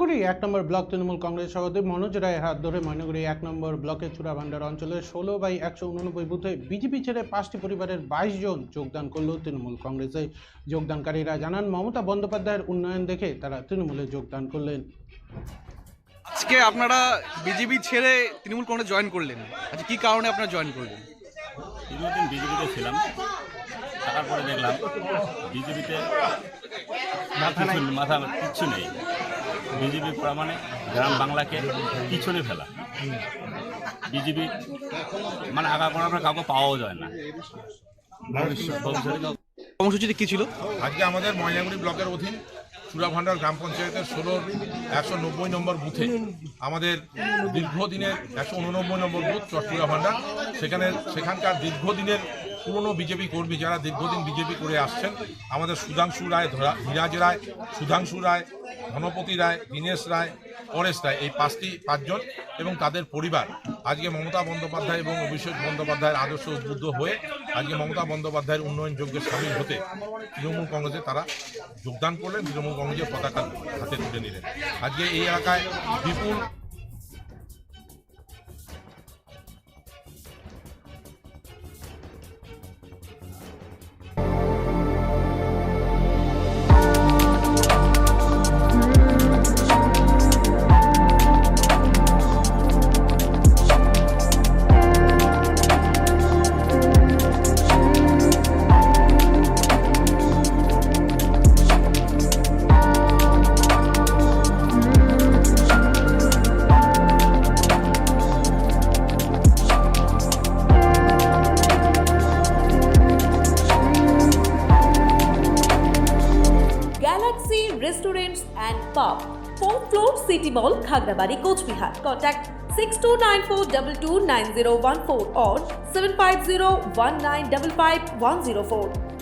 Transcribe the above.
ময়নাগুড়ি ১ নম্বর block Trinamool Congress সভাপতি মনোজ রায়ের হাত ধরে ময়নাগুড়ি ১ নম্বর ব্লকের চূড়াভান্ডার অঞ্চলের ১৬/১89 বুথে বিজেপি ছেড়ে ৫টি পরিবারের ২২ জন যোগদান করল তৃণমূল কংগ্রেসে। যোগদানকারীরা জানান, মমতা বন্দ্যোপাধ্যায়ের উন্নয়ন দেখে তারা তৃণমূলে যোগদান করলেন। আজকে আপনারা বিজেপি ছেড়ে তৃণমূল কংগ্রেস জয়েন করলেন, আচ্ছা কি কারণে আপনারা জয়েন করলেন? দীর্ঘদিন বিজেপিতে ছিলাম, থাকার পরে দেখলাম বিজেপিতে মাথা কিচ্ছু নেই। বিজেপি করা মানে গ্রাম বাংলাকে পিছনে ফেলা। বিজেপি মানে আগা করার পর কাউকে পাওয়াও যায় না। কর্মসূচিতে কি ছিল? আজকে আমাদের ময়নাগুড়ি ব্লকের অধীন চূড়াভান্ডার গ্রাম পঞ্চায়েতের ১৬/১৯ নম্বর বুথে আমাদের দীর্ঘদিনের ১89 নম্বর বুথ চূড়াভান্ডার, সেখানকার দীর্ঘদিনের পুরনো বিজেপি কর্মী যারা দীর্ঘদিন বিজেপি করে আসছেন, আমাদের সুধাংশু রায়, ধীরাজ রায়, সুধাংশু রায়, ধনপতি রায়, দীনেশ রায়, পরেশ রায়, এই পাঁচজন এবং তাদের পরিবার আজকে মমতা বন্দ্যোপাধ্যায় এবং অভিষেক বন্দ্যোপাধ্যায়ের আদর্শ উদ্বুদ্ধ হয়ে আজকে মমতা বন্দ্যোপাধ্যায়ের উন্নয়ন যজ্ঞে সামিল হতে তৃণমূল কংগ্রেসে তারা যোগদান করলেন, তৃণমূল কংগ্রেসের পতাকা হাতে তুলে নিলেন। আজকে এই এলাকায় বিপুল Galaxy Restaurants and Pub, 4th floor, City Mall, Khagrabari, Coach Bihar. Contact 6294229014 or 7501955104.